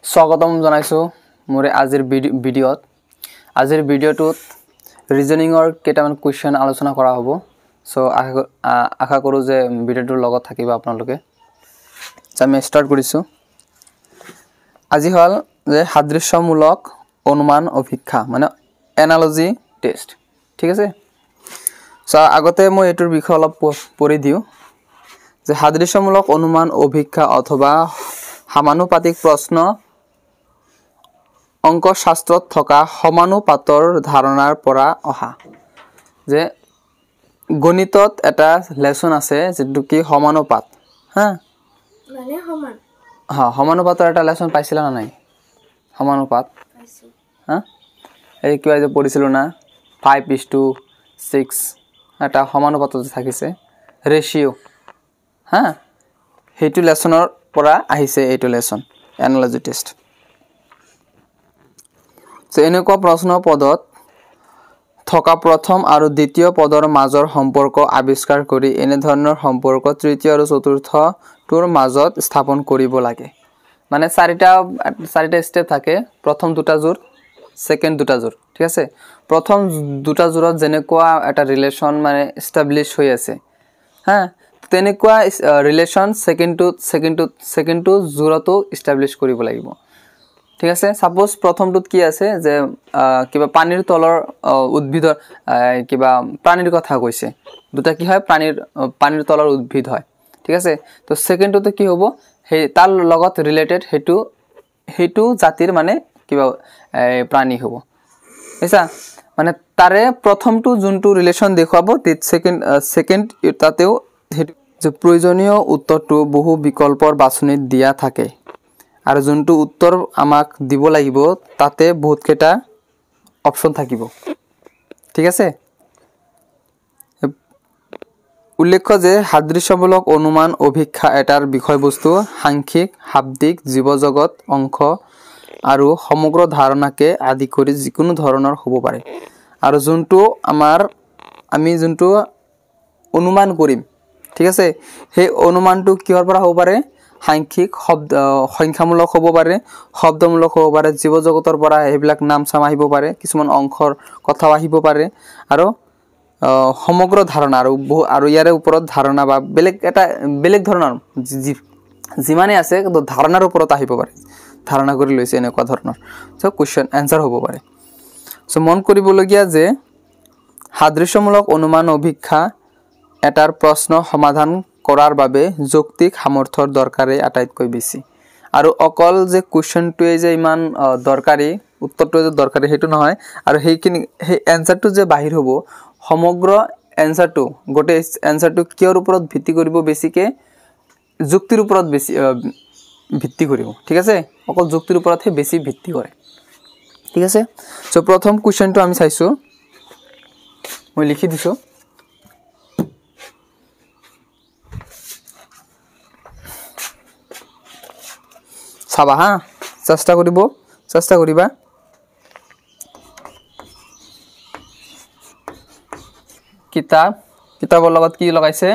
স্বাগতম জনাইছো মোৰ আজিৰ ভিডিঅ'টোত ৰিজনিংৰ কেইটামান কোৱেশ্চন আলোচনা কৰা হ'ব সো আশা কৰো যে ভিডিঅ'টোৰ লগত থাকিবা আপোনালোকে আমি স্টাৰ্ট কৰিছো আজি হল যে সাদৃশ্যমূলক অনুমান অভিক্ষা মানে এনালজি টেষ্ট ঠিক আছে সো আগতে মই এটোৰ বিষয় অলপ পঢ়ি দিও যে সাদৃশ্যমূলক অনুমান অভিক্ষা অথবা সমানুপাতিক প্ৰশ্ন অঙ্ক শাস্ত্ৰত থকা সমানুপাতৰ ধাৰণাৰ পৰা অহা যে গণিতত এটা লেসন আছে যেটো কি সমানুপাত হা মানে সমান সমানুপাতৰ এটা লেসন পাইছিলা না নাই সমানুপাত পাইছো হা এই কিবা যে পঢ়িছিল না 5:6 এটা সমানুপাতত থাকিছে ৰেশিও হা হেতু লেসনৰ পৰা আহিছে এইটো লেসন এনালজি টেষ্ট এনেকুৱা প্ৰশ্ন পদত থকা প্ৰথম আৰু দ্বিতীয় পদৰ মাজৰ সম্পৰ্ক আবিষ্কাৰ কৰি এনে ধৰণৰ সম্পৰ্ক তৃতীয় আৰু চতুৰ্থ টোৰ মাজত স্থাপন কৰিব লাগে মানে চাৰিটা স্টেপ থাকে প্ৰথম দুটা জোৰ সেকেন্ড দুটা জোৰ ঠিক আছে প্ৰথম দুটা জোৰত যেনেকুৱা এটা ৰিলেশন মানে এস্টাবলিশ হৈ আছে হা তেনেকুৱা ৰিলেশন সেকেন্ড টু জোৰতো এস্টাবলিশ কৰিব লাগিব ঠিক আছে সাপোজ প্ৰথমটোত কি আছে যে কিবা পানীৰ তলৰ উদ্ভিদৰ কিবা প্ৰাণীৰ কথা কৈছে দুটা কি হয় পানীৰ তলৰ উদ্ভিদ হয় ঠিক আছে তো সেকেন্ডটোতে কি হ'ব হে তাৰ লগত ৰিলেটেড হেতু জাতিৰ মানে কিবা প্ৰাণী হ'ব এসা মানে তাৰে প্ৰথমটো যোনটো ৰিলেশন দেখুৱাব সেকেন্ড তাতেও যে প্ৰয়োজনীয় উত্তৰটো বহু বিকল্পৰ বাছনিত দিয়া থাকে আৰু যোনটো উত্তৰ আমাক দিব লাগিব তাতে বহুত কেটা অপচন থাকিব ঠিক আছে উল্লেখ্য যে সাদৃশ্যমূলক অনুমান অভিক্ষা এটাৰ বিষয়বস্তু সাংখ্যিক শাব্দিক জীৱজগত অংশ আৰু সমগ্ৰ ধাৰণাকে আদি কৰি যিকোনো ধৰণৰ হ'ব পাৰে আৰু যোনটো আমি যোনটো অনুমান কৰিম ঠিক আছে সেই অনুমানটো কিহৰ পৰা হ'ব পাৰে সাংখ্যিক সংখ্যামূলক হ'ব পাৰে শব্দমূলক হ'ব পাৰে জীৱজগতৰ পৰা এইবিলাক নাম সাম আহিব পাৰে কিছুমান অংশৰ কথা আহিব পাৰে আৰু সমগ্ৰ ধাৰণা আৰু ইয়াৰে ওপৰত ধাৰণা বা বেলেগ ধৰণৰ যিমানে আছে কিন্তু ধাৰণাৰ ওপৰত আহিব পাৰে ধাৰণা কৰি লৈছে এনেকুৱা ধৰণৰ সো কোৱেশ্চন আনসাৰ হ'ব পাৰে সো মন কৰিবলগীয়া যে সাদৃশ্যমূলক অনুমান অভিক্ষা এটাৰ প্ৰশ্ন সমাধান কৰাৰ বাবে যৌক্তিক সামৰ্থ্যৰ দৰকাৰে আটাইতকৈ বেছি আৰু অকল যে কোৱেশ্চনটোৱে যে ইমান দৰকাৰী উত্তৰটো যে দৰকাৰী হেতু নহয় আৰু সেই আনসাৰটো যে বাহিৰ হ'ব সমগ্ৰ আনসাৰটো গোটে আনসাৰটো কিয়ৰ ওপৰত ভিত্তি কৰিব বেছিকে যুক্তিৰ ওপৰত বেছি ভিত্তি কৰিব ঠিক আছে অকল যুক্তিৰ ওপৰতহে বেছি ভিত্তি কৰে ঠিক আছে সো প্ৰথম কোৱেশ্চনটো আমি চাইছো মই লিখি দিছো চাবা হা চেষ্টা কৰিবা কিতাপৰ লগত কি লগাইছে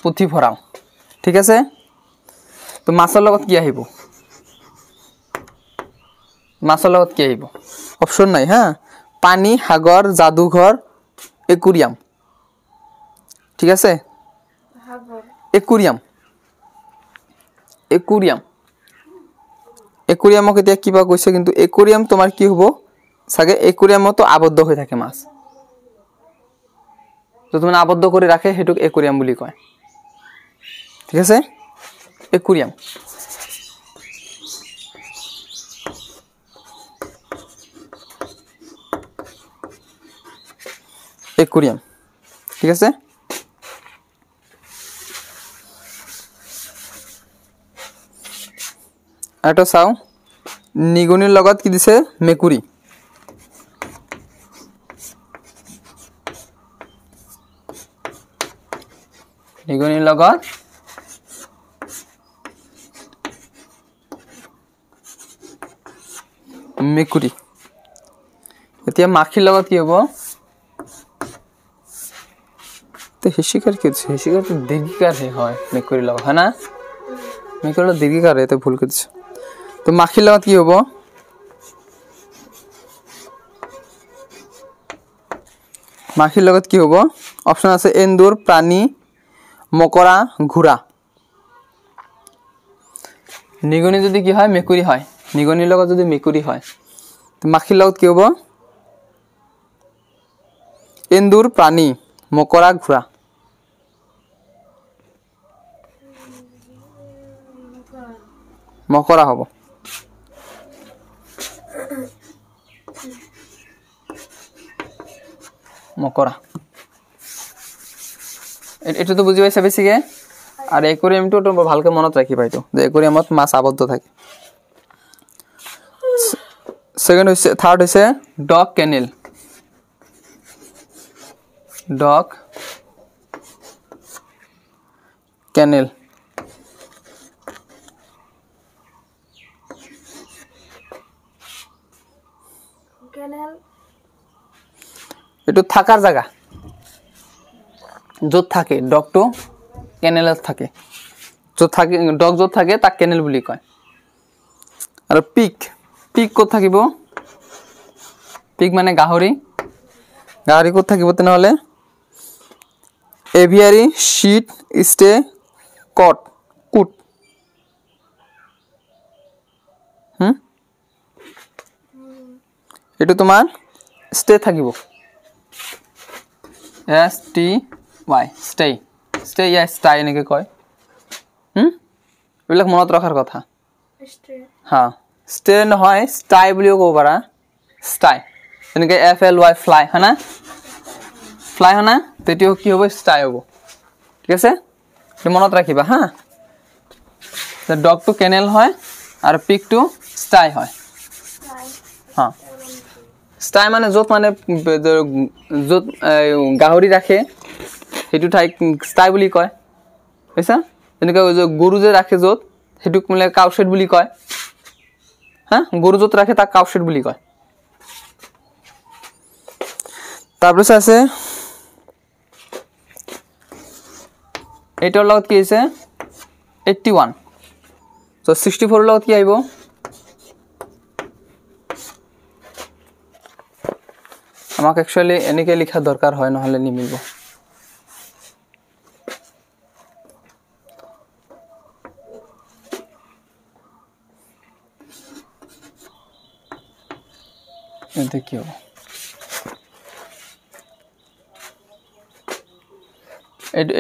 পুথি ভৰাও ঠিক আছে তো মাছৰ লগত কি আহিব অপচন নাই হা পানী সাগৰ জাদুঘৰ একুৰিয়াম ঠিক আছে একুৰিয়ামক এতিয়া কিবা কৈছে কিন্তু একুৰিয়াম তোমাৰ কি হ'ব সাগে একুৰিয়ামতো আবদ্ধ হৈ থাকে মাছ তো তুমি আবদ্ধ কৰি ৰাখে হেতুক একুৰিয়াম বুলি কয় ঠিক আছে একুৰিয়াম ঠিক আছে এটা চাও নিগনিৰ লগত কি দিছে মেকুৰী নিগনিৰ লগত মেকুৰী এতিয়া মাখিৰ লগত কি হ'ব তো হিসিকার কি হচ্ছে? হিসিকার তো দীর্ঘিকার হয় মেকুরির লগত, হয় না? মেকুরিটা দীর্ঘিকার, এতে ভুল করছে। তো মাখির লগত কি হবো? মাখির লগত কি হবো? অপশন আছে এন্দুর, প্রাণী, মকরা, ঘোড়া। নিগনি যদি কি হয়? মেকুরি হয়। নিগনির লগত যদি মেকুরি হয়, তো মাখির লগত কি হবো? এন্দুর, প্রাণী, মকরা, ঘোড়া। মকরা হব। মকরা। এটা তো বুঝি পাইছা বেছিকে। আর একুরিয়ামটো তো ভালকে মনত রাখি পাইতো, যে একুরিয়ামত মাছ আবদ্ধ থাকে। সেকেন্ড হইছে, থার্ড হইছে dog kennel. Dog kennel. Kennel এটু থাকার জায়গা, য'ত থাকে ডগটো কেনেলত থাকে। য'ত থাকে ডগ য'ত থাকে তাক কেনেল বুলি কয়। আৰু পিক, পিক ক'ত থাকিব? পিক মানে গাহৰি। গাহৰি ক'ত থাকিব তেনেহ'লে? এভিয়াৰী, শীট, ষ্টে, কট, কুট। এইটো তোমাৰ ষ্টে থাকিব। STY, stay. ষ্টে ইয়া ষ্টাই এনেকৈ কয়। এইবিলাক মনত ৰখাৰ কথা। হা, ষ্টে নহয় ষ্টাই বুলিও ক'ব পাৰা। ষ্টাই যেনেকৈ FLY, ফ্লাই, হয় না? ফ্লাই হয় না? তেতিয়াও কি হ'ব? ষ্টাই হ'ব। ঠিক আছে, এইটো মনত ৰাখিবা হা। ডগটো কেনেল হয় আৰু পিকটো ষ্টাই হয়। হা, ষ্টাই মানে য'ত মানে য'ত গাহৰি ৰাখে সেইটো ঠাইক ষ্টাই বুলি কয়, বুজিছা? যেনেকৈ গৰু যে ৰাখে য'ত, সেইটোক মানে কাউশ্বেড বুলি কয়। হা, গৰু য'ত ৰাখে তাক কাউশ্বেড বুলি কয়। তাৰপিছত আছে এইটোৰ লগত কি হৈছে? 81। চ' 64ৰ লগত কি আহিব? আমাক একচুৱেলি এনেকৈ লিখা দৰকাৰ হয়, নহ'লে নিমিলিব। এতে কি হ'ব?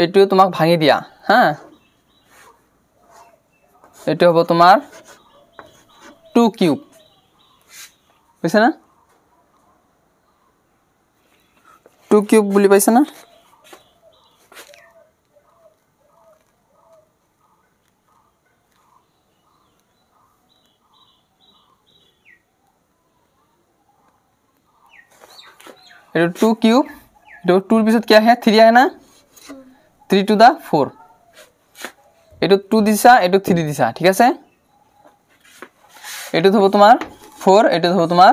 এইটো তোমাক ভাঙি দিয়া হা। এইটো হ'ব তোমাৰ 2 কিউব, বুজিছে না? 2 কিউব বুলি পাইছে না? এইটো 2 কিউব, এইটো 2ৰ পিছত কি আহে? 3 আহে না? 3 to the 4। এইটো 2 দিছা, এইটো 3 দিছা, ঠিক আছে? এইটো হ'ব তোমাৰ 4, এইটো হ'ব তোমাৰ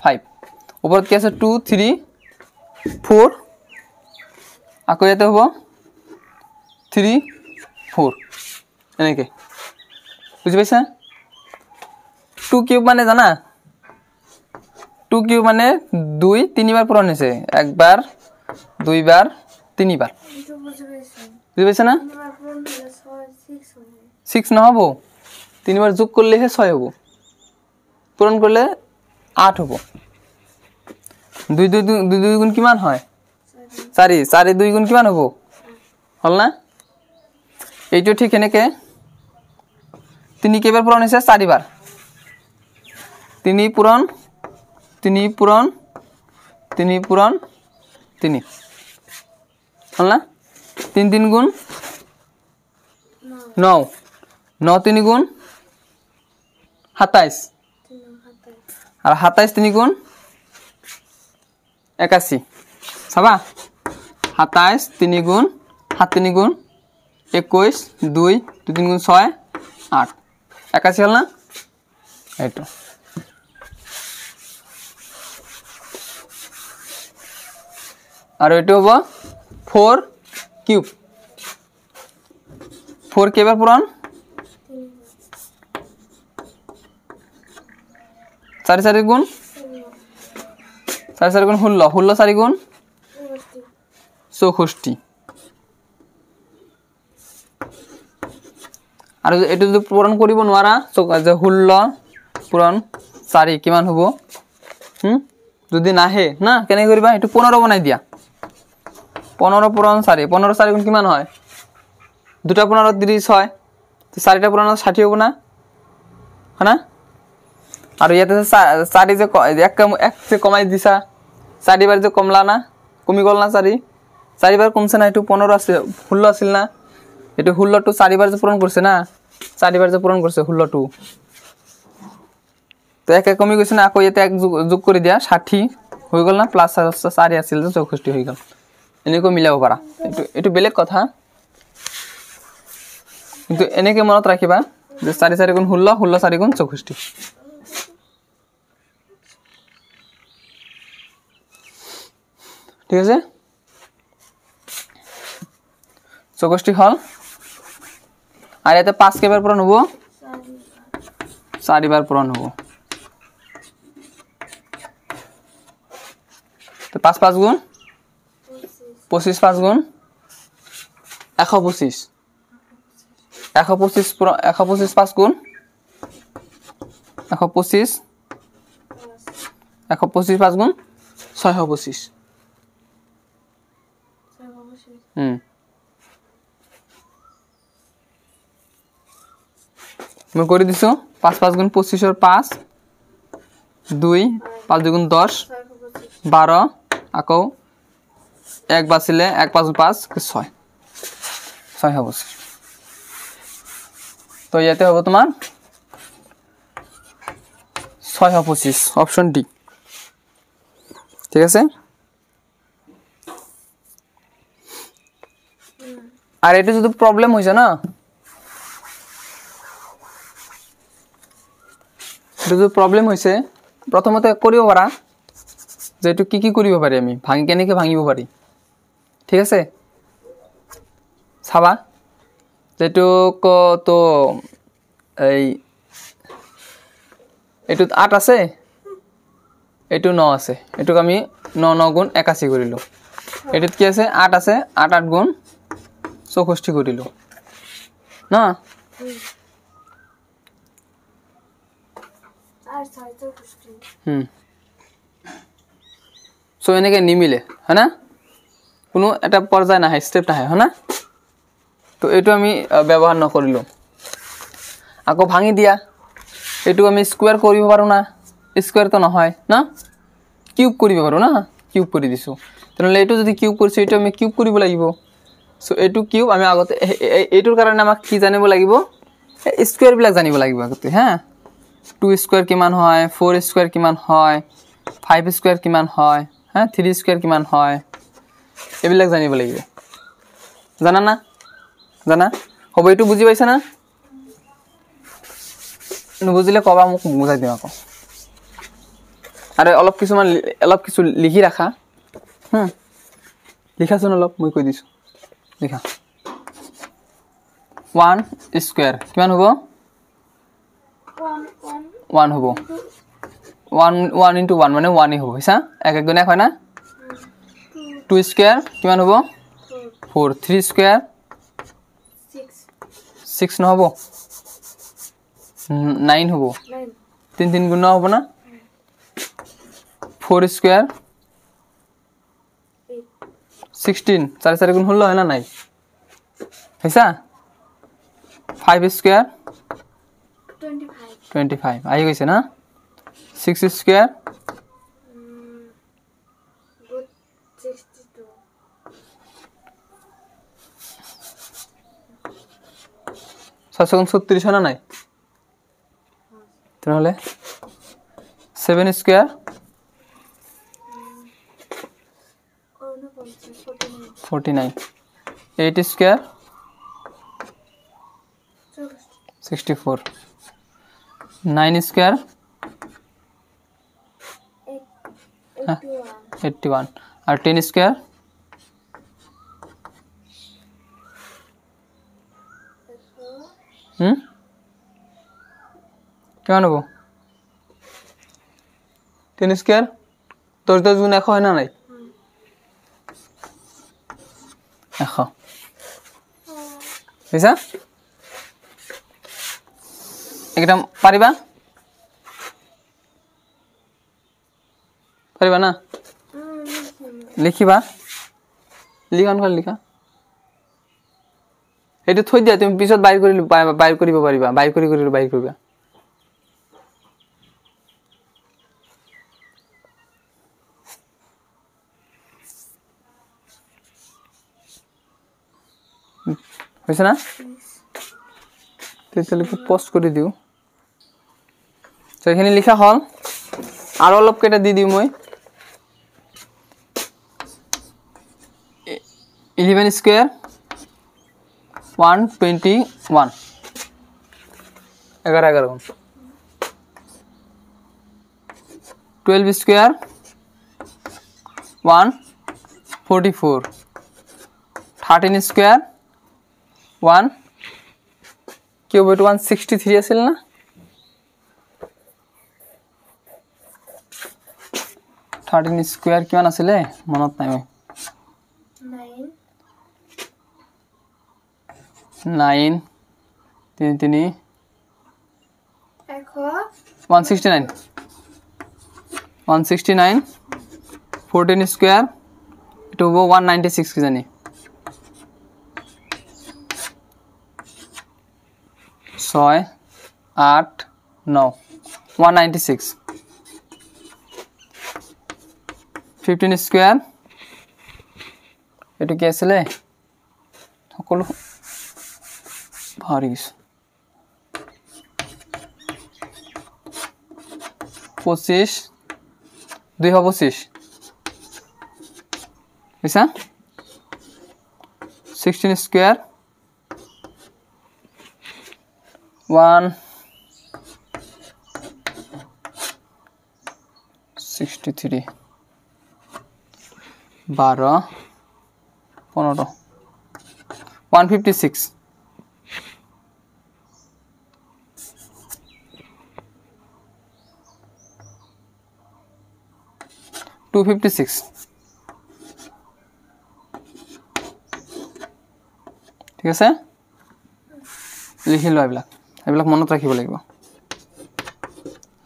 5। ওপৰত কি আছে? 2, 3, 4। আকৌ ইয়াতে হ'ব 3, 4 এনেকৈ, বুজি পাইছা? 2 কিউব মানে জানা? 2 কিউব মানে 2 3বাৰ পূৰণ হৈছে। 1 বাৰ, 2 বাৰ, 3 বাৰ। বুজি পাইছা না? 6 নহ'ব, 3বাৰ যোগ কৰিলেহে 6 হ'ব। পূৰণ কৰিলে 8 হ'ব। 2 গুণ কিমান হয়? 4। 4 2 গুণ কিমান হ'ব? হ'ল না? এইটো ঠিক এনেকৈ 3 কেইবাৰ পূৰণ হৈছে? 4 বাৰ। 3 পূৰণ 3 পূৰণ 3 পূৰণ 3 হ'ল না? 3 3 গুণ 9, 9 3 গুণ 27, আর 27 3 গুণ 81। চাবা 27 3 গুণ 7 3 গুণ 21, 2 2 3 গুণ 6 8, 81 হল না? এইটো আর এইটো হ'ব 4 কিউব 4 কেবার পূরণ 4 4 গুণ 4 4 গুণ 16 16 4 গুণ 64 আর এটা যদি পূরণ করিব নোৱাৰা যে 16 পূৰণ 4 কিমান হ'ব যদি নাহে না কেনে কৰিবা এটো 15 বনাই দিয়া 15 পূরণ 4 15 4 গুণ কিমান হয় দুটা 15 30 হয় তো 4টা পূরণ 60 হ'ব না হনা আৰু ইয়াতে 4 যে এক যে কমাই দিছা 4 বাৰ যে কমলা না কমি গল না 4 বাৰ কমছে না এটো 15 আছে 16 আছিল না এটো 16 টো 4 বাৰ যে পূৰণ কৰছে না 4 বাৰ যে পূরণ করছে 16 টো তো এক কমি গৈছে না আকৌ ইয়াতে এক যোগ কৰি দিয়া 60 হৈ গল না প্লাস 4 আছিল যে 64 হৈ গল এনেকৈ মিলাব পাৰা এটো বেলেগ কথা কিন্তু এনেকৈ মনত ৰাখিবা যে 4 4 গুণ 16 16 4 গুণ 64 ঠিক আছে 64 হল আর এতে 5 কেবার পূরণ হবো 4 বার পূরণ হবো তো 5 5 গুণ 25 5 গুণ 125 125 5 গুণ 125 5 গুণ 625 मैं कर दिसो 5 5 गुण 25 और 5 2 5 गुण 10 12 आको 1 बासिले 1 5 5 6 6 হবো তো ইয়াতে হবে তোমার 625 অপশন ডি ঠিক আছে আর এটা যদি প্রবলেম হইছে না যদি প্রবলেম হইছে প্রথমতে করিব পারা যে এটু কি করিব পারি আমি ভাঙি কেনেকে ভাঙিব পারি ঠিক আছে সাবা যেটু তো এই এটু 8 আছে এটু 9 আছে এটুক আমি 9 9 গুণ 81 করিলো এটুত কি আছে 8 আছে 8 8 গুণ 64 করিলো না সো এনেকে নিমিলে হয় না কোনো এটা পর্যায় না হয় স্টেপ না হয় না তো এটু আমি ব্যবহার ন করিলো আকো ভাঙি দিয়া এটু আমি স্কয়ার করিব পারো না স্কয়ার তো নহয় না কিউব করিব পারো না কিউব কৰি দিছো তাহলে এটু যদি কিউব কৰিছো এটু আমি কিউব কৰিব লাগিব সো এটু কিউব আমি আগতে এটুৰ কাৰণে আমাক কি জানিব লাগিব স্কয়ার বিলাক জানিব লাগিব আগতে হ্যাঁ 2 স্কয়ার কিমান হয় 4 স্কয়ার কিমান হয় 5 স্কয়ার কিমান হয় হ্যাঁ 3 স্কয়ার কিমান হয় এবিলাক জানিব লাগিব জানা না জানা হ'ব এটু বুজি পাইছা না নুবুজিলে কবা মোক বুজাই দিও আকৌ আরে অলপ কিছু লিখি রাখা লিখাছোন অলপ মই কৈ দিছো লিখা 1 স্কয়ার কিমান হ'ব 1 হ'ব 1 into 1 মানে 1 হ'ব হইছা এক এক গুণ এক হয় না 2 স্কয়ার কিমান হ'ব 4 3 স্কয়ার 6 নহব 9 হ'ব 3 3 গুণ হ'ব না 4 স্কয়ার 16 4 4 গুণ হলো হয় না নাই হইছা 5 স্কয়ার 25 আই গৈছে না 6 স্কয়ার 736 হয় না নাই তাহলে 7 স্কয়ার 49 8 স্কয়ার 64 9 স্কয়ার 81 আর 10 স্কয়ার কিমান হ'ব 3 স্কয়ার 10 গুণ 100 হয় না নাই 100 বুঝা একদম পারিবা না লিখিবা লিখন ভাল লিখা এটো থৈ দিয়া তুমি পিছত বাইর কৰিব পাৰিবা বাইৰ কৰিবা হইছে না তেতিয়ালে পোস্ট কৰি দিও তো এখানে লিখা হল আর অলপ কেটা দি দিও মই 11 স্কয়ার 121 11 গুণ 12 স্কয়ার 144 13 স্কয়ার 1 কিউব 163 আছিল না 13 স্কয়ার কিমান আছিলে মনত নাই 9 3 3 169 14 স্কয়ার এটা হবে 196 কি জানি 6 8 9 196 15 স্কয়ার এটা কি আসলে সকলো ভারিস 25 225 বুঝছা 16 স্কয়ার 163 12 15 156 256 ঠিক আছে লিখি লো এইবিলাক মনত ৰাখিব লাগিব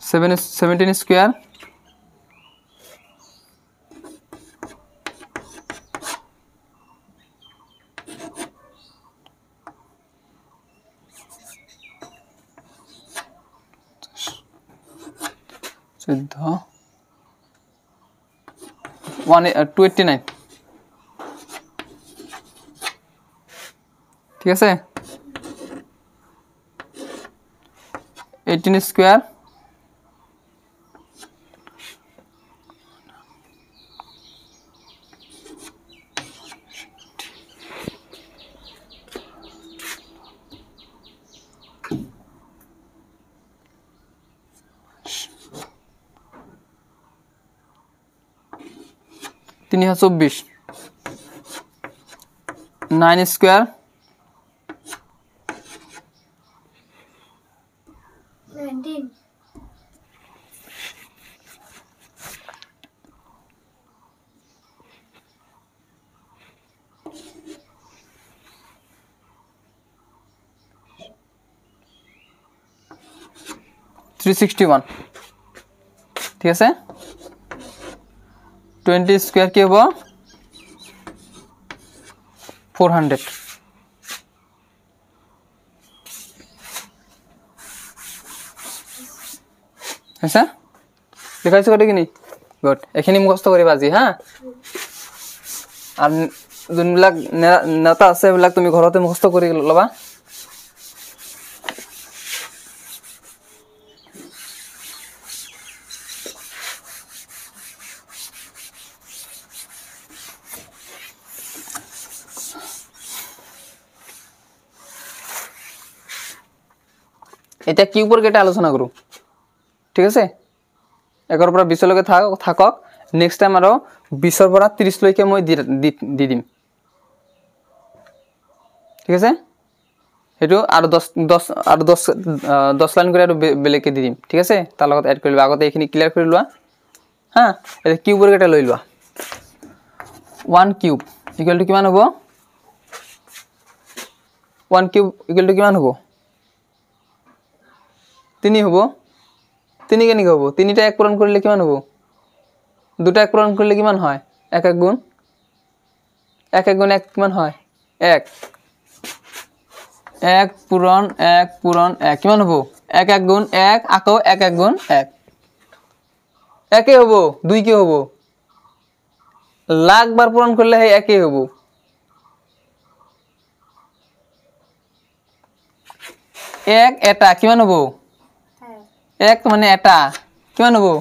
17 স্কয়ার 289 ঠিক আছে 18 স্কয়ার 324 9 স্কয়ার 19 361 ঠিক আছে 20 স্কয়ার কি হবে 400 হইছে দেখাইছো কত কিনি গুড এখানে মুখস্থ কৰিবা আজি হা আৰ যোনবিলাক নেতা আছে বিলাক তুমি ঘৰতে মুখস্থ কৰি লবা এটা কিউবৰ কেটা আলোচনা কৰো ঠিক আছে 11 পৰা 20 লৈকে থাকক নেক্সট টাইম আৰু 20 পৰা 30 লৈকে মই দি দিম ঠিক আছে সেইটো আৰু 10 লাইন কৰি আৰু বেলেগকে দি দিম ঠিক আছে তাৰ লগত এড কৰি লবা আগতে এইখিনি ক্লিয়াৰ কৰি লোৱা হা এটা কিউবৰ কেটা লৈ লোৱা 1 কিউব ইকুয়াল টু কিমান হ'ব 1 কিউব ইকুয়াল টু কিমান হ'ব 3 হ'ব 3 কেনেকৈ হ'ব 3টা এক পূৰণ কৰিলে কিমান হ'ব 2টা এক পূৰণ কৰিলে কিমান হয় 1 1 গুণ 1 1 গুণ 1 কিমান হয় 1 1 পূৰণ 1 কিমান হ'ব 1 1 গুণ 1 আকৌ 1 1 গুণ 1 একই হ'ব 2 কি হ'ব লাখ বার পূরণ করলে হে একই হবো এক এটা কিমান হবো এক মানে এটা কিমান হবো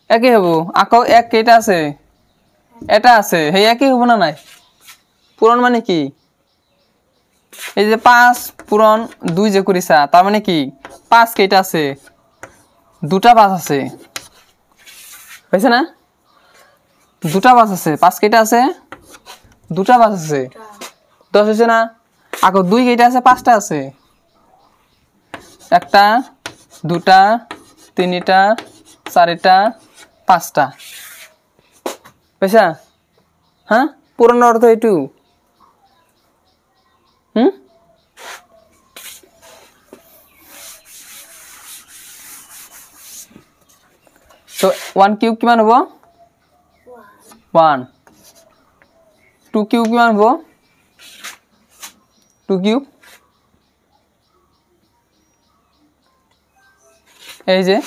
একই হবো আকৌ এক কেইটা আছে এটা আছে হে একই হবো না নাই পূরণ মানে কি এই যে 5 পূরণ 2 যে করিছা তার মানে কি 5 কেইটা আছে দুটা 5 আছে হইছে না দুটা 5 আছে 5 কেইটা আছে দুটা 5 আছে 10 হইছে না আকৌ 2 কেইটা আছে 5টা আছে একটা দুটা তিনটা চারটা পাঁচটা পয়সা হ্যাঁ পুরনো অর্থ এটু তো 1 কিউব কিমান হ'ব 1 2 কিউব কিমান হ'ব 2 কিউব এই যে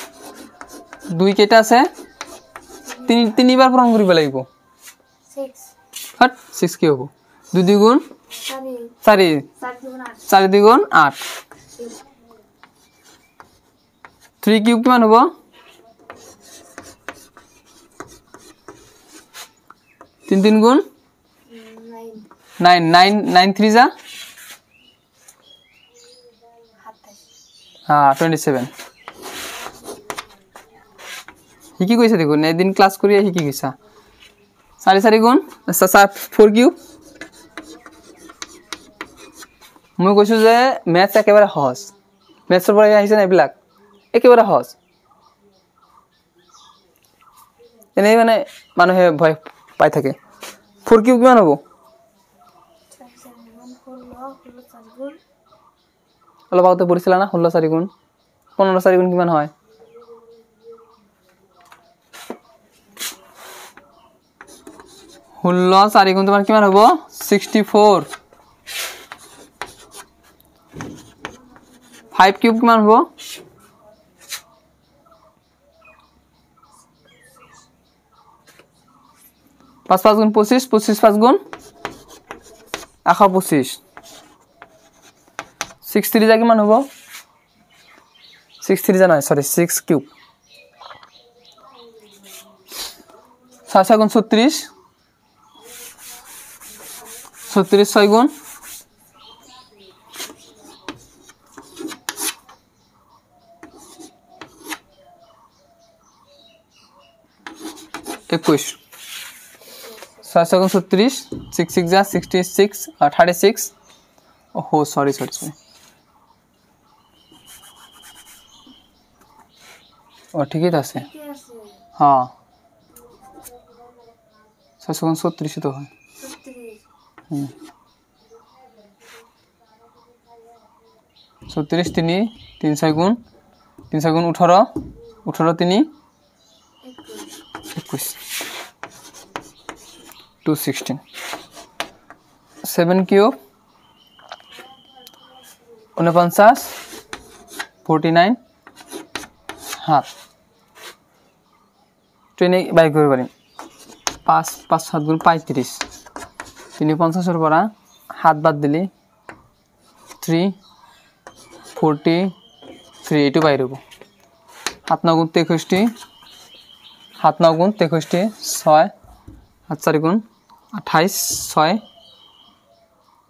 2 কেটা আছে তিনবার পূরণ কৰিব লাগিব 6 হট 6 কি হ'ব 2 দ্বিগুণ 4 4 দ্বিগুণ 8 3 কিউব কিমান হ'ব 3 3 গুণ 9 9 9 3 যা হ্যাঁ 27 হিকি কইছে দেখুন এদিন ক্লাস করিয়া হিকি কইছা 4 4 গুণ 4 কিউব মই কইছো যে ম্যাথস একেবারে সহজ ম্যাথসৰ পৰা আহিছে না এবিলাক একেবারে সহজ এনেই মানে মানুহে ভয় পাই থাকে 4 কিউব কিমান হ'ব অলপ আগতে পড়িছিলা না 16 4 গুণ 15 4 গুণ কিমান হয় 16 4 গুণ তোমার কিমান হ'ব 64 5 কিউব কিমান হ'ব 5 5 গুণ 25 25 5 গুণ 125 6 3 যা কিমান হ'ব 6 3 যা নহয় সরি 6 কিউব 6 গুণ 36 36 6 গুণ 21 6 গুণ 36 6 6 যা 66 36 ओहो सॉरी ओ ठीक है আছে हां 636 তো হয় 36 3 3 6 গুণ 18 18 3 21 216 7 কিউব 49 49 हाथ ट्रेने बाई कर पारिम 5 5 7 गुण 35 350 পৰা हाथ বাদ দিলি 3 43 এটো বাই রব 7 9 গুণ 63 7 9 গুণ 63 6 7 4 গুণ 28 6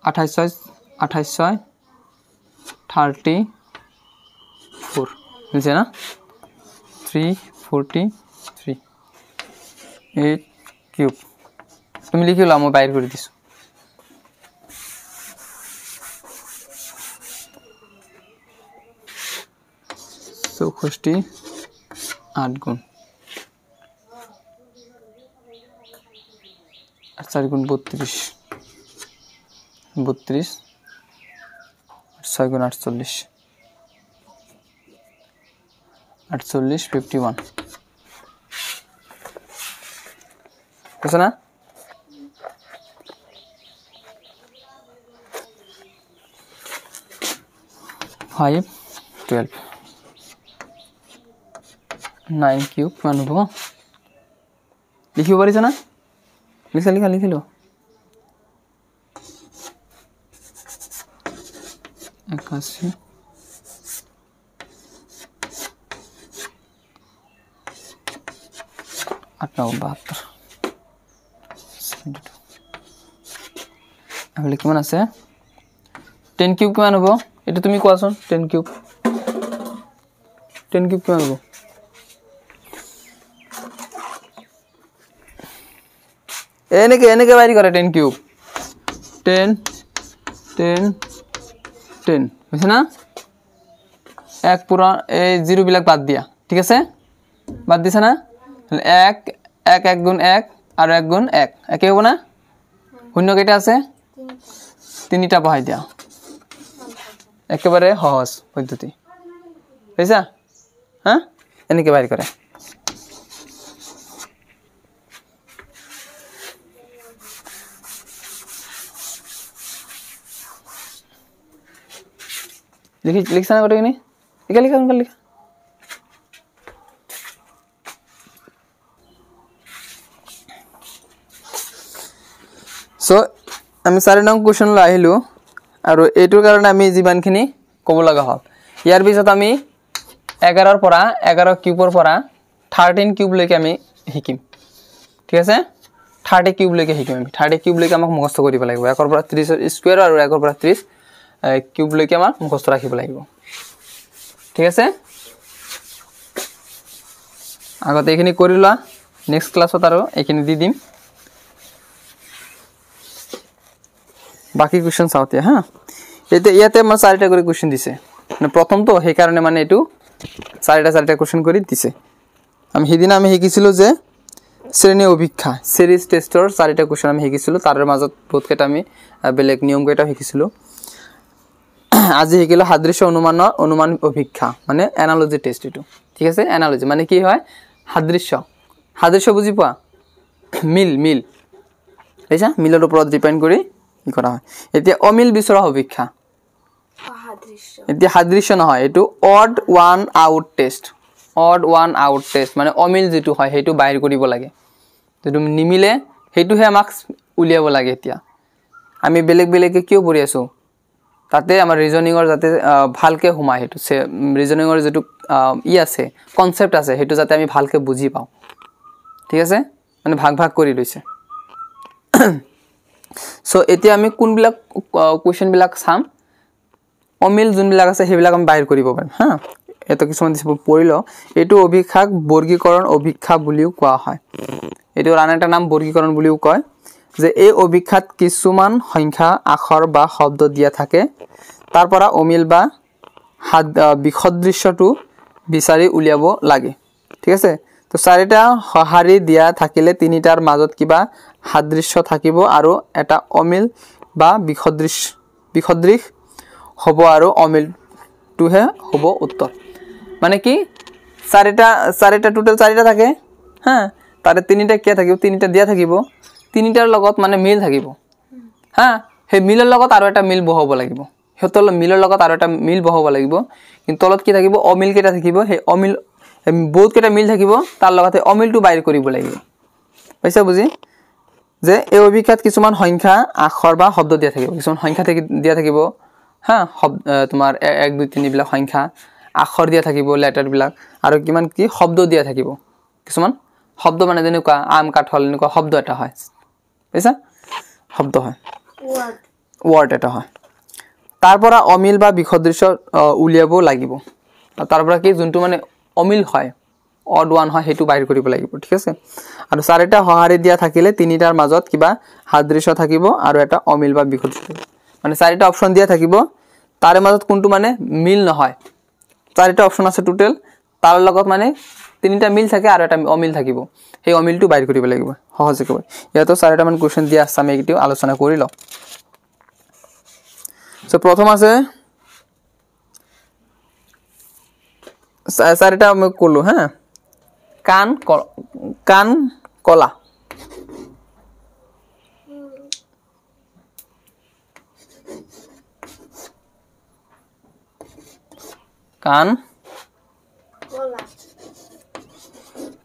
28 6 28 6 34 মিলছে না 343 8 কিউব তুমি লিখি লো আমি বাইর করে দিছো 64 8 গুণ 4 গুণ 32 32 6 গুণ 48 48 51 বুঝছ না 5 12 9 কিউব কিমান হ'ব লিখিব পাৰিছ না লিখিলো 81 8 72 কিমান আছে 10 কিউব কিমান হ'ব এটা তুমি কোৱাচোন 10 কিউব কিমান হ'ব এনেকে বাইৰি কৰে 10 কিউব 10 বুঝছ না এক পুরা এই জিরো বিলাক বাদ দিয়া ঠিক আছে বাদ দিছ না 1 গুণ 1 আর 1 গুণ 1 একে হ'ব না শূন্য কেইটা আছে তিনিটা বহাই দিয়া একেবারে সহজ পদ্ধতি বুঝছা হ্যাঁ এনেকে বাইর করে लिखा ना कटे लिखा लिखा उनका लिखा सो आमी 4 नং क्वेश्चन ला আহিলো আৰু এটোৰ কাৰণে আমি জিমানখিনি ক'ব লগা হ'ল ইয়াৰ পিছত আমি 11 ৰ পৰা 11 কিউবৰ পৰা 13 কিউব লৈকে আমি শিকিম ঠিক আছে 30 কিউব লৈকে শিকিম আমি 30 কিউব লৈকে আমাক মুখস্থ কৰিব লাগিব 1 ৰ পৰা 30 ৰ স্কয়াৰ আৰু 1 ৰ পৰা 30 কিউব লৈকে আমাৰ মুখস্থ ৰাখিব লাগিব ঠিক আছে আগতে এখিনি কৰি লোৱা নেক্সট ক্লাছত আৰু এখিনি দি দিম বাকি কোশ্চেন চাওতে হ্যাঁ ইয়াতে মই 4টা কৰি কোশ্চেন দিছে মানে প্ৰথম তো সেই কাৰণে মানে এটো 4টা কোশ্চেন কৰি দিছে আমি হিদিনা আমি শিকিছিলো যে শ্ৰেণী অভিক্ষা সিৰিজ টেষ্টৰ 4টা কোশ্চেন আমি শিকিছিলো তাৰৰ মাজত বহুত কেটা আমি বেলেগ নিয়ম কেটা শিকিছিলো আজি শিকিলো সাদৃশ্য অনুমান অভিক্ষা মানে অ্যানালজি টেস্ট এটো ঠিক আছে অ্যানালজি মানে কি হয় সাদৃশ্য বুজি পোৱা মিল এইছা মিলৰ ওপৰত ডিপেন্ড কৰি কি কৰা হয় এতিয়া অমিল বিচৰা অভিক্ষা এতিয়া সাদৃশ্য নহয় এটো অড ওয়ান আউট টেস্ট মানে অমিল যেটো হয় হেতু বাহিৰ কৰিব লাগে যেটো নিমিলে হেতুহে আমাক উলিয়াব লাগে এতিয়া আমি বেলেগ কিয় পঢ়ি আছো তাতে আমাৰ ৰিজনিংৰ যাতে ভালকে হুমাই হেতু ৰিজনিংৰ যেটো ই আছে কনসেপ্ট আছে হেতু যাতে আমি ভালকে বুজি পাও ঠিক আছে মানে ভাগ কৰি লৈছে সো এতিয়া আমি কোনবিলাক কোশ্চেন বিলাক চাম অমিল যোনবিলাক আছে হেবিলাক আমি বাহিৰ কৰিব পাৰিম হা এটো কিছুমান দিছে পঢ়িল এটো অভিক্ষাক বৰ্গীকৰণ অভিক্ষা বুলিও কোৱা হয় এটো আন এটা নাম বৰ্গীকৰণ বুলিও কয় যে এই অভিক্ষাত কিছুমান সংখ্যা আখৰ বা শব্দ দিয়া থাকে তাৰ পৰা অমিল বা বিসদৃশ্যটো বিচাৰি উলিয়াব লাগে ঠিক আছে তো 4টা সহাৰি দিয়া থাকিলে তিনিটাৰ মাজত কিবা সাদৃশ্য থাকিব আৰু এটা অমিল বা বিসদৃশ হ'ব আৰু অমিলটোহে হ'ব উত্তৰ মানে কি 4টা টোটাল 4টা থাকে হ্যাঁ তাৰে তিনিটা কি থাকিব তিনিটা দিয়া থাকিব তিনিটাৰ লগত মানে মিল থাকিব হ্যাঁ হে মিলৰ লগত আৰু এটা মিল বহাব লাগিব হেতল মিলৰ লগত আৰু এটা মিল বহাব লাগিব কিন্তু তলত কি থাকিব অমিল কেটা থাকিব হে অমিল বহুত কেটা মিল থাকিব তাৰ লগতে অমিলটো বাহিৰ কৰিব লাগিব পইচা বুজি যে এই অভিক্ষাত কিছুমান সংখ্যা আখৰ বা শব্দ দিয়া থাকিব কিছুমান সংখ্যা দিয়া থাকিব হ্যাঁ তোমাৰ 1 2 3 বিলাক সংখ্যা আখৰ দিয়া থাকিব লেটাৰ বিলাক আৰু কিমান কি শব্দ দিয়া থাকিব কিছুমান শব্দ মানে যেনেকুৱা আম কাঠল এনেকুৱা শব্দ এটা হয় পইচা শব্দ হয় ওয়াৰ্ড এটা হয় তাৰ পৰা অমিল বা বিসদৃশ্য উলিয়াব লাগিব তাৰ পৰা কি যোনটো মানে অমিল হয় অড ওয়ান হয় হেতু বাহিৰ কৰিব লাগিব ঠিক আছে আৰু 4টা সহাৰি দিয়া থাকিলে তিনিটাৰ মাজত কিবা সাদৃশ্য থাকিব আৰু এটা অমিল বা বিসদৃশ্য মানে 4টা অপচন দিয়া থাকিব তাৰে মাজত কোনটো মানে মিল নহয় চাৰিটা অপচন আছে টোটেল তাৰ লগত মানে তিনিটা মিল থাকে আৰু এটা অমিল থাকিব সেই অমিলটো বাইৰ কৰিব লাগিব সহজে কয় ইয়াতো চাৰিটা মান কোৱেশ্চন দিয়া আছে আমি এইটো আলোচনা কৰি লওঁ সো প্ৰথম আছে চাৰিটা আমি কলো হ্যাঁ কান কলা কান কলা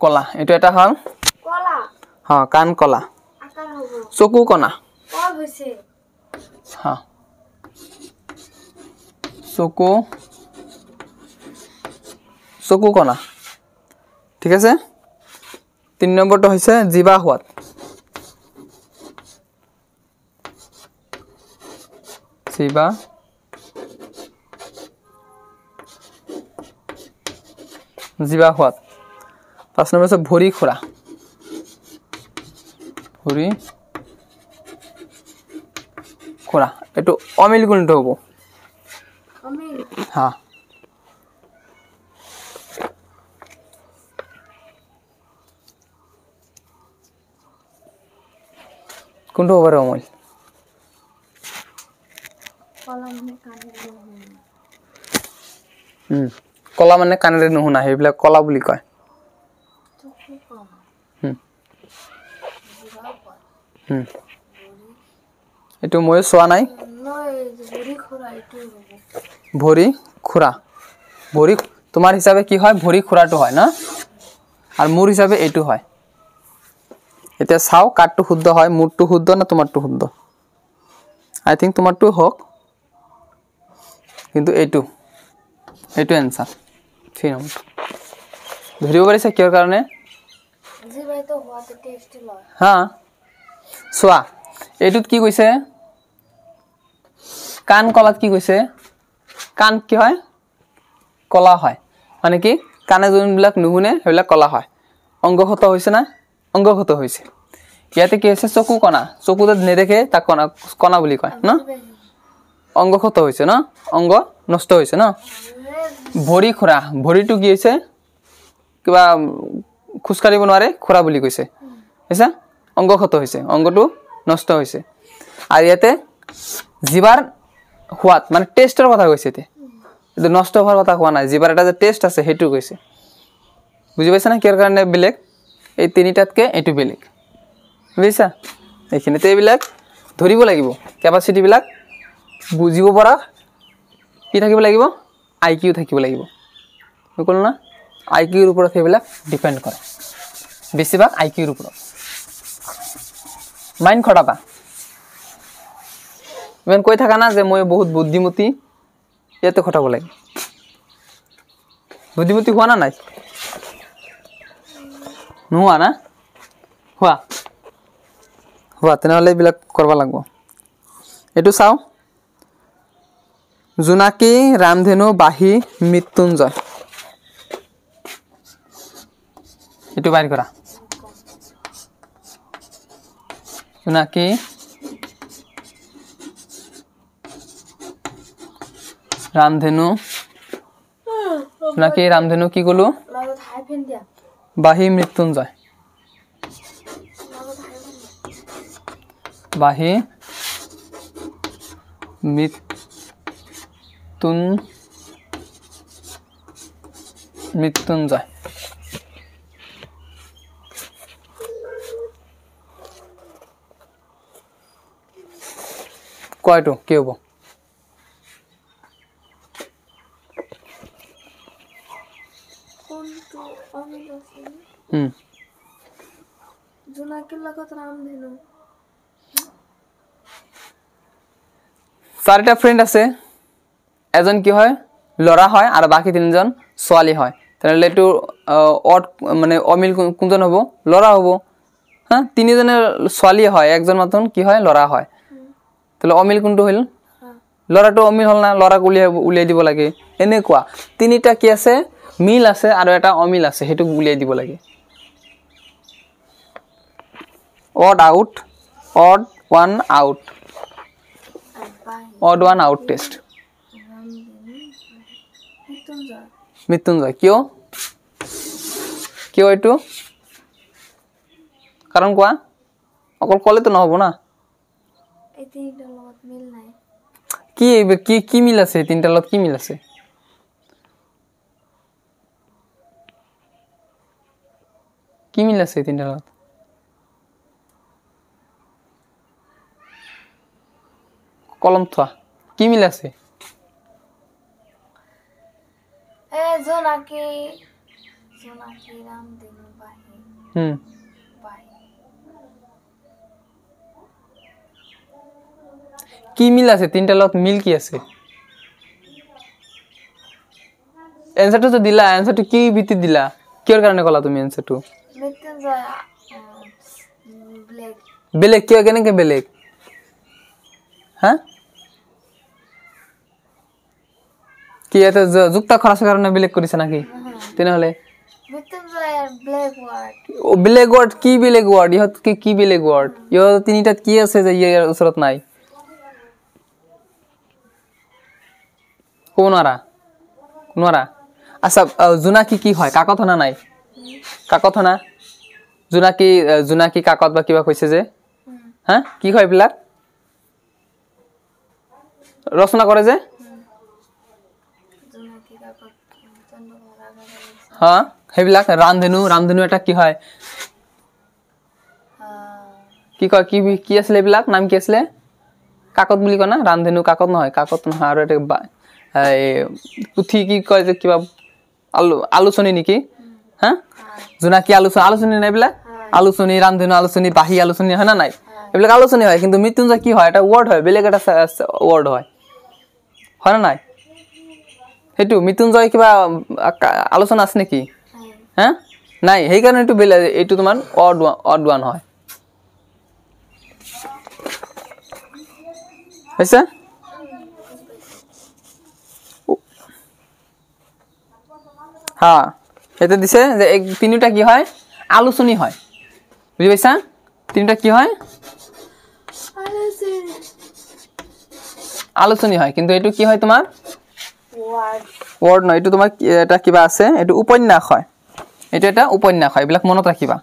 কলা এটো এটা হল কলা হ্যাঁ কান কলা আকাৰ হ'ব চকু কণা কল হৈছে হ্যাঁ চকু কণা ঠিক আছে 3 নম্বৰটো হৈছে জিবা হোৱাত জিবা 5 নম্বৰ আছে ভৰি খুৰা এটো অমিল কোনটো হ'ব অমিল হ্যাঁ কোনটো হ'ব অমিল কলা মানে কাণেৰে নুশুনা সেইবিলাক কলা বুলি কয় এটো মই চোৱা নাই ভৰি খুৰা তোমাৰ হিচাপে কি হয় ভৰি খুৰাটো হয় না আৰু মোৰ হিচাপে এইটো হয় এতিয়া চাও কাটটো শুদ্ধ হয় মুৰটো শুদ্ধ না তোমাৰটো শুদ্ধ আই থিংক তোমাৰটো হক কিন্তু এইটো आंसर 3 নম্বৰ ধৰিব পাৰিছে কিহৰ কাৰণে জি ভাই তো হোৱাতে টেষ্ট লয় হ্যাঁ সোয়া এইটোত কি কৈছে কান কলাত কি কৈছে কান কি হয় কলা হয় মানে কি কানে যোনবিলাক নুহুনে হেবিলাক কলা হয় অংগগত হৈছে না অংগগত হৈছে ইয়াতে কি আছে চকু কণা চকুত নেদেখে তা কণা কণা বুলি কয় না অংগগত হৈছে না অংগ নষ্ট হৈছে না ভৰি খুৰা ভৰিটো কি হৈছে কিবা খুসকাৰিব নোৱাৰে খুৰা বুলি কৈছে হৈছে অংগগত হৈছে অংগটো নষ্ট হৈছে আৰু ইয়াতে জিবাৰ হোৱাত মানে টেষ্টৰ কথা কৈছে এতে এটো নষ্ট হোৱাৰ কথা কোৱা নাই জিবাৰ এটা যে টেষ্ট আছে হেতু কৈছে বুজি পাইছা না কিৰ কাৰণে বেলেগ এই তিনিটাতকে এটো বেলেগ বুজিছা এইখিনিতে এইবিলাক ধৰিব লাগিব ক্যাপাসিটি বিলাক বুজিব পৰা কি থাকিব লাগিব আইকিউ থাকিব লাগিব কল না আইকিউৰ ওপৰত হেবিলাক ডিপেন্ড কৰে বেছিভাগ আইকিউৰ ওপৰত মাইন্ড খটাবা ইমান কৈ থাকা না যে মই বহুত বুদ্ধিমতী ইয়াতে খটাব লাগে বুদ্ধিমতী হোৱা না নাই নোৱা না হোৱা তেনেহলে এইবিলাক কৰবা লাগিব এটো চাও জোনাকী ৰামধেনু বাহি মৃত্যুঞ্জয় এটো বাইর করা জোনাকী রামধেনু কি কলো বাহি মৃত্যুঞ্জয় বাহি মৃত্যুঞ্জয় কয়টো কি হ'ব কোনটো অমিল আছে জোনাকীৰ লগত ৰামধেনু চাৰিটা ফ্ৰেন্ড আছে এজন কি হয় লৰা হয় আৰু বাকি তিনজন ছোৱালী হয় তেনেহলে এটো অড মানে অমিল কোনজন হ'ব লৰা হ'ব হ্যাঁ তিনিজনে ছোৱালী হয় একজন মাত্ৰ কি হয় লৰা হয় তাহলে অমিল কোনটো হল লৰাটো অমিল হল না লৰা উলিয়াই দিব লাগে এনেকুৱা তিনিটা কি আছে মিল আছে আৰু এটা অমিল আছে হেতু উলিয়াই দিব লাগে odd one out odd one out test Mrityunjay Mrityunjay কিয় কিয় এইটো কাৰণ কোৱা অকল কলে তো নহব না এই তিনিটাৰ লগত মিল নাই কি কি মিল আছে তিনটাৰ লগত কি মিল আছে কি মিল আছে তিনটাৰ লগত কলম থোৱা কি মিল আছে জোনাকী ৰামধেনু বাহি কি মিল আছে তিনটাৰ লগত মিল কি আছে এনসাৰটো তো দিলা এনসাৰটো কি ভিত্তি দিলা কিয়ৰ কাৰণে কলা তুমি এনসারটো মৃত্যুঞ্জয় ব্লেক বেলেগ কিয় কেনেকে বেলেগ হ্যাঁ কি এটা যুক্তাক্ষর আছে কারণে বেলেগ কৰিছে নাকি তেনেহলে মৃত্যুঞ্জয় ব্লেক ওয়ার্ড ও বেলেগ ওয়ার্ড কি বেলেগ ওয়ার্ড ইহত কি বেলেগ ওয়ার্ড ইহত তিনিটাত কি আছে যে ইয়াৰ ওচৰত নাই কোনৰা আচ্ছা জোনাকী কি হয় কাকত হনা নাই কাকত হনা জোনাকী কাকত বা কিবা কৈছে যে হ্যাঁ কি হয় বিলাক রচনা করে যে হ্যাঁ হেবিলাক রামধেনু এটা কি হয় কি কয় কি আসলে এবিলাক নাম কি আসলে কাকত বুলি কয় না রামধেনু কাকত নহয় আৰু এটা পুথি কি কয় যে কিবা আলোচনী নেকি হ্যাঁ জোনাকী আলোচনী নাই বিলাক আলোচনী রামধেনু আলোচনী বাহি আলোচনী হয় না নাই এবিলাক আলোচনী হয় কিন্তু মৃত্যুঞ্জয় কি হয় এটা ওয়ার্ড হয় বেলেগ এটা ওয়ার্ড হয় হয় না নাই হেতু মৃত্যুঞ্জয় কিবা আলোচনা আছে নেকি হ্যাঁ নাই সেই কাৰণে এইটো তোমাৰ অড ওয়ান হয় হৈছে হ্যাঁ এটা দিছে যে তিনিটা কি হয় আলোচনী হয় বুঝি পাইছা তিনিটা কি হয় আলোচনী হয় কিন্তু এটো কি হয় তোমাৰ ওয়াৰ্ড নয় এটো তোমাৰ এটা কিবা আছে এটো উপন্যাস হয় এটো এটা উপন্যাস হয় এবিলাক মনত ৰাখিবা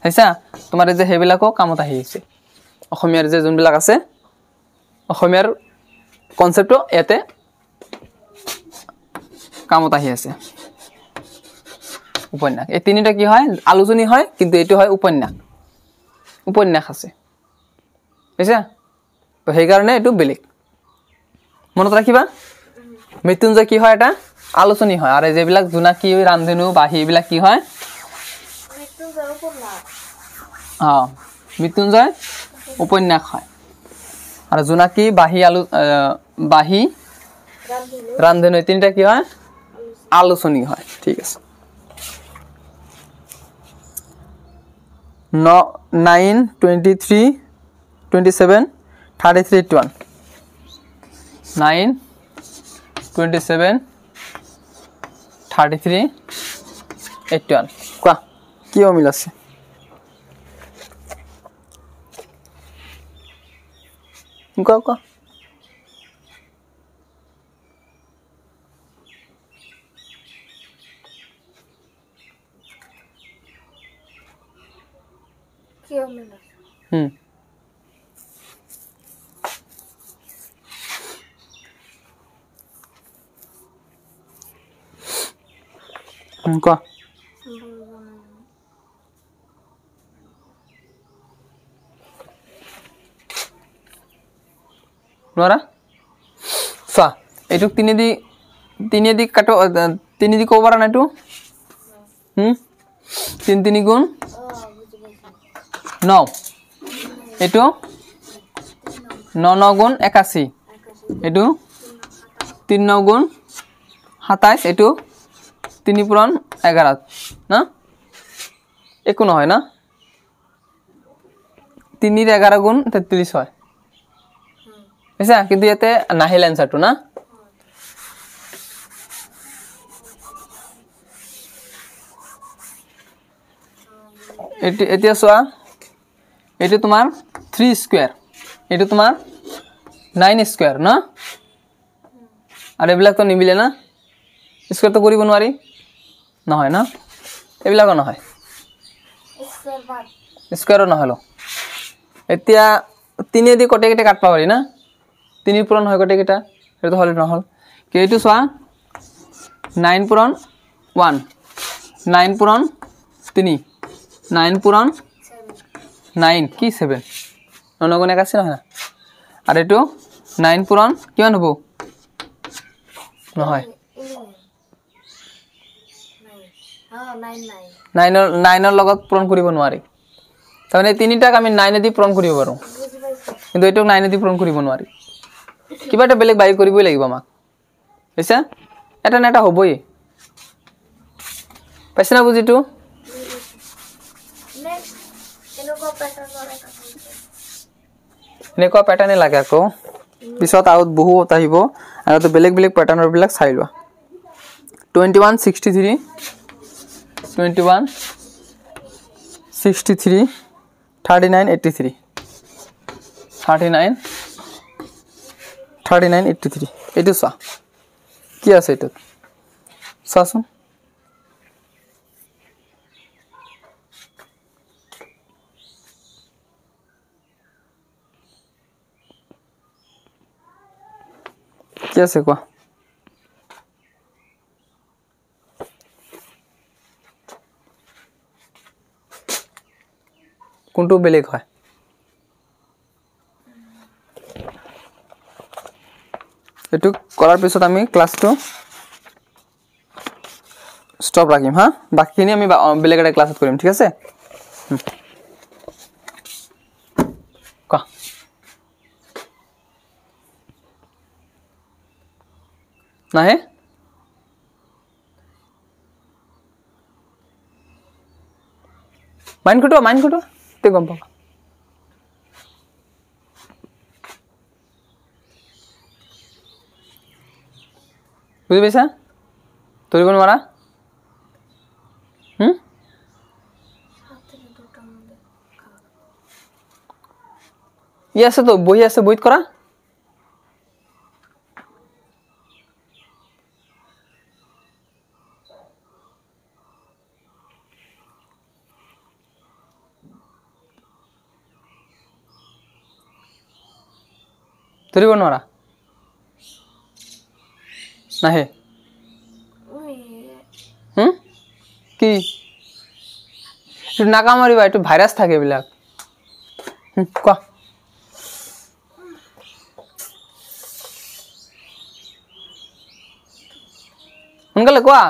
হইছা তোমাৰ যে হেবিলাকো কামত আহিছে অসমীয়াৰ যে যোনবিলাক আছে অসমীয়াৰ কনসেপ্টটো এতে কামত আহি আছে উপন্যাস এই তিনিটা কি হয় আলোচনী হয় কিন্তু এটো হয় উপন্যাস আছে হইছা তো সেই কাৰণে এটো বেলেগ মনত ৰাখিবা মৃত্যুঞ্জয় কি হয় এটা আলোচনী হয় আৰু যেবিলাক জোনাকী ৰামধেনু বাহি এবিলাক কি হয় মৃত্যুঞ্জয় উপন্যাস হয় আৰু জোনাকী বাহি ৰামধেনু তিনিটা কি হয় আলোচনী হয় ঠিক আছে 9 23 27 33 81 9 27 33 81 কোৱা কি অমিল আছে কোৱা কি অমিল আছে কোৱা নোৱাৰা চোৱা এইটো তিনি দি কাটো তিনি দি ক'ব পাৰা নাই এইটো তিনি গুণ 9 এইটো 9 গুণ 81 এইটো 3 গুণ 27 এইটো 3 পূৰণ 11 না একো নহয় না 3 ৰ 11 গুণ 33 হয় বুঝছা কিন্তু ইয়াতে নাহিল এনসাৰটো না এতিয়া চোৱা এটো তোমাৰ 3 স্কয়াৰ এটো তোমাৰ 9 স্কয়াৰ না আৰু এবিলাক তো নিমিলে না স্কোয়াৰ তো কৰিব নোৱাৰি নহয় না এইবিলাকো নহয় স্কোয়াৰ বাদ স্কোয়াৰও নহলো এতিয়া 3 দি কটে কটে কাটবা পাৰি না 3 পূৰণ হয় কটে কেটা এটা হলে নহল কি এইটো চোৱা 9 পূৰণ 1 9 পূৰণ 3 9 পূৰণ 9 কি 7 ননগুণ 81 নহয় আৰ এটো 9 পূৰণ কিমান হ'ব নহয় 9 এৰ লগত পূৰণ কৰিব নোৱাৰি তাৰমানে তিনিটাক আমি 9 দি পূৰণ কৰিব পাৰো কিন্তু এটো 9 দি পূৰণ কৰিব নোৱাৰি কিবা এটা বেলেগ বাই কৰিবই লাগিব আমাক বুজিছা এটা না এটা হ'বই পাইছ না বুজিটো এনেকুৱা প্যাটাৰ্নে লাগে আকৌ পিছত আউট বহুত আহিব আৰু তো বেলেগ বেলেগ প্যাটাৰ্নৰ বিলাক চাই লোৱা 2163 3983 3983 এইটো চা কি আছে এইটো চাচোন কি আছে কোৱা কোনটো বেলেগ হয় এটু কৰাৰ পিছত আমি ক্লাসটো স্টপ ৰাখিম হা বাকিখিনি আমি বেলেগ এটা ক্লাছত কৰিম ঠিক আছে কা নাহে মাইন্ড কৰতো তে গম পাবা বুঝি পাইছা ধৰিব নোৱাৰা ই আছে তো বহি আছে বহিত কৰা ধৰিব নোৱাৰা নাহে কি নাকা মাৰিবা এইটো ভাইৰাছ থাকে এইবিলাক কোৱা সোনকালে কোৱা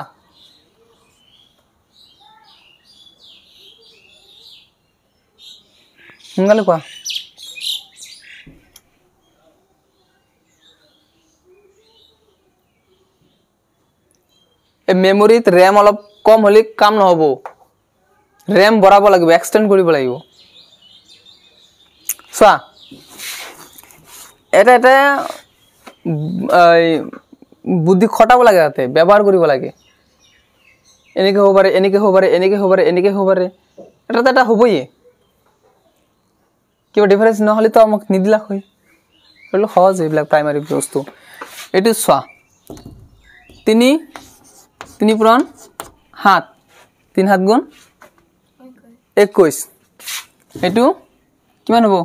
সোনকালে কোৱা মেমোরিত RAM অলপ কম হলে কাম নহব RAM বঢ়াব লাগিব এক্সটেন্ড কৰিব লাগিব চোৱা এটা এটা বুদ্ধি খটাব লাগে তাতে ব্যবহাৰ কৰিব লাগে এনেকে হ'ব পাৰে এনেকে হ'ব পাৰে এনেকে হ'ব পাৰে এনেকে হ'ব পাৰে এটা হ'বই কিবা ডিফাৰেন্স নহলে তো আমাক নিদিলা হয় হলো সহজ এইবিলাক প্ৰাইমাৰী বস্তু এটো চোৱা 3 পূৰণ 7 3 7 গুণ 21 এটো কিমান হ'ব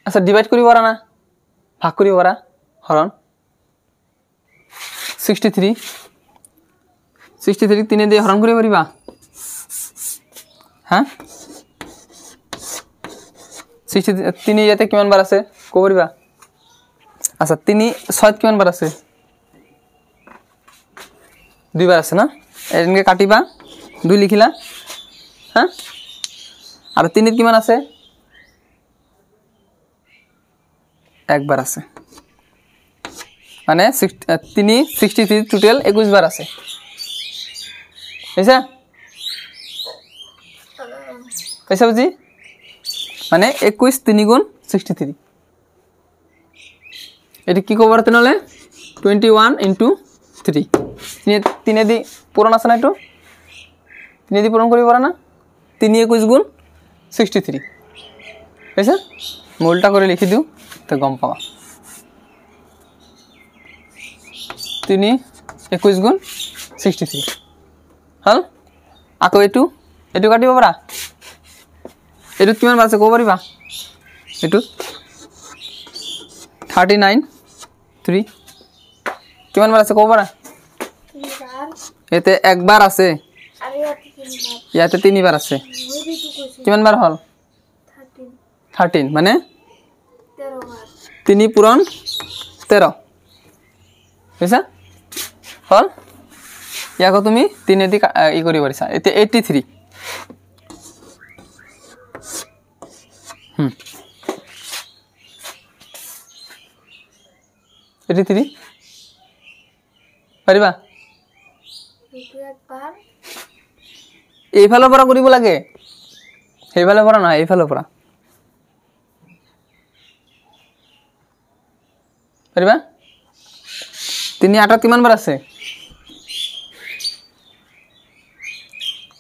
আচ্ছা ডিভাইড কৰিব পাৰা না ভাগ কৰিব পাৰা হৰণ 63 3 দিয়ে হৰণ কৰিব পাৰিবা হা 63 ইয়াতে কিমান বাৰ আছে কব পাৰিবা আচ্ছা 3 6 কিমান বাৰ আছে 2 বাৰ আছে না এনেকে কাটিবা 2 লিখিলা হা আৰু 3 কিমান আছে একবার আছে মানে 63 টোটাল 21 বার আছে পয়সা বুঝি মানে 21 3 গুণ 63 এটি কি কবার তেনলে 21 ইনটু 3 3 দি পূরণ আছে না একটু 3 দি পূরণ করি পারা না 3 21 গুণ 63 পয়সা মূলটা করে লিখি দিও তো গম পাবা 3 21 গুণ 63 হল আকৌ এটু কাটিব পাৰা এটু কিমান বাৰ আছে ক'ব পাৰিবা এটু 39 3 কিমান বাৰ আছে ক'ব পাৰা এতে একবাৰ আছে ইয়াতে তিনিবাৰ আছে কিমান বাৰ হল 13 মানে 3 পূৰণ 13 বুঝছা হল ইয়াকো তুমি 3 দি ই কৰি পাৰিছা এতে 83 83 পাৰিবা এইফালৰ পৰা কৰিব লাগে সেইফালৰ পৰা নহয় এইফালৰ পৰা পাৰিবা 3 8 কিমান বাৰ আছে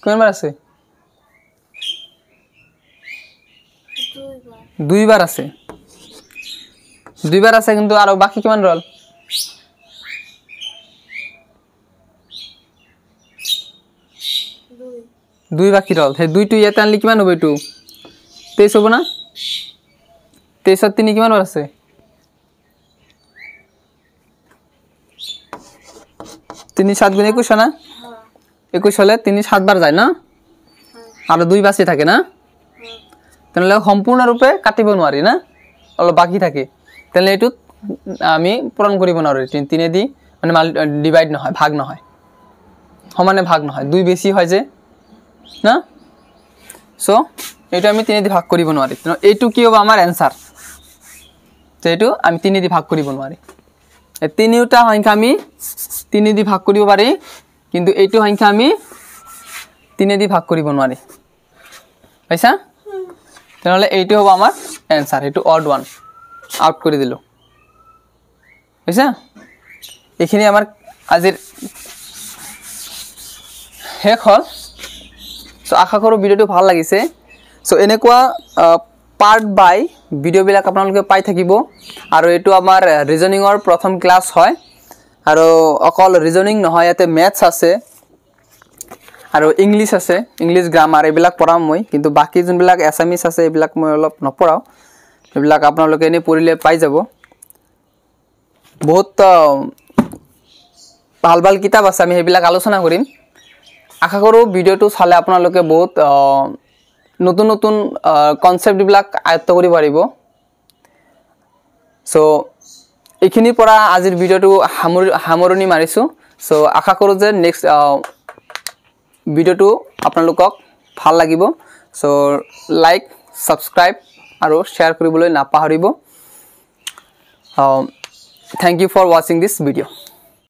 কিমান বাৰ আছে দুইবাৰ আছে কিন্তু আৰু বাকি কিমান ৰল দুই বাকি রল সেই দুইটো ইয়াতে আনলি কিমান হবে এটু 23 হবো না 23 আর 3 কিমান বার আছে 3 7 গুণ 21 না 21 হলে 3 7 বার যায় না আর দুই বাকি থাকে না তাহলে সম্পূর্ণ রূপে কাটিব নোৱাৰি না অলপ বাকি থাকে তাহলে এটু আমি পূৰণ কৰিব নোৱাৰো 3 দি মানে ডিভাইড নহয় ভাগ নহয় সমানে ভাগ নহয় দুই বেশি হয় যে না সো এটা আমি 3 দি ভাগ কৰিব নোৱাৰি তো এইটো কি হ'ব আমাৰ आंसर তো এইটো আমি 3 দি ভাগ কৰিব নোৱাৰি এই তিনিটা সংখ্যা আমি 3 দি ভাগ কৰিব পাৰি কিন্তু এইটো সংখ্যা আমি 3 দি ভাগ কৰিব নোৱাৰি পাইছা তাহলে এইটো হ'ব আমাৰ आंसर এইটো অড ওয়ান আউট কৰি দিলো পাইছা এখিনি আমাৰ আজিৰ শেষ হল সো আশা কৰো ভিডিওটো ভাল লাগিছে সো এনেকুৱা পাৰ্ট বাই ভিডিও বিলাক আপোনালোকে পাই থাকিব আৰু এটো আমাৰ ৰিজনিংৰ প্ৰথম ক্লাস হয় আৰু অকল ৰিজনিং নহয় ইয়াতে ম্যাথছ আছে আৰু ইংলিশ আছে ইংলিশ গ্রামার এবিলাক পঢ়াম মই কিন্তু বাকি যোনবিলাক এছামিজ আছে এবিলাক মই অলপ নপঢ়াও এবিলাক আপোনালোকে এনে পঢ়িলে পাই যাব বহুত ভাল ভাল কিতাপ আছে আমি এবিলাক আলোচনা কৰিম আশা কৰো ভিডিওটো চালে আপোনালোকে বহুত নতুন নতুন কনসেপ্ট বিলাক আয়ত্ত কৰিব পাৰিব সো এখিনি পৰা আজিৰ ভিডিওটো হামৰণি মাৰিছো সো আশা কৰো যে নেক্সট ভিডিওটো আপোনালোকক ভাল লাগিব সো লাইক সাবস্ক্ৰাইব আৰু শেয়াৰ কৰিবলৈ নাপাহৰিব thank you for watching this video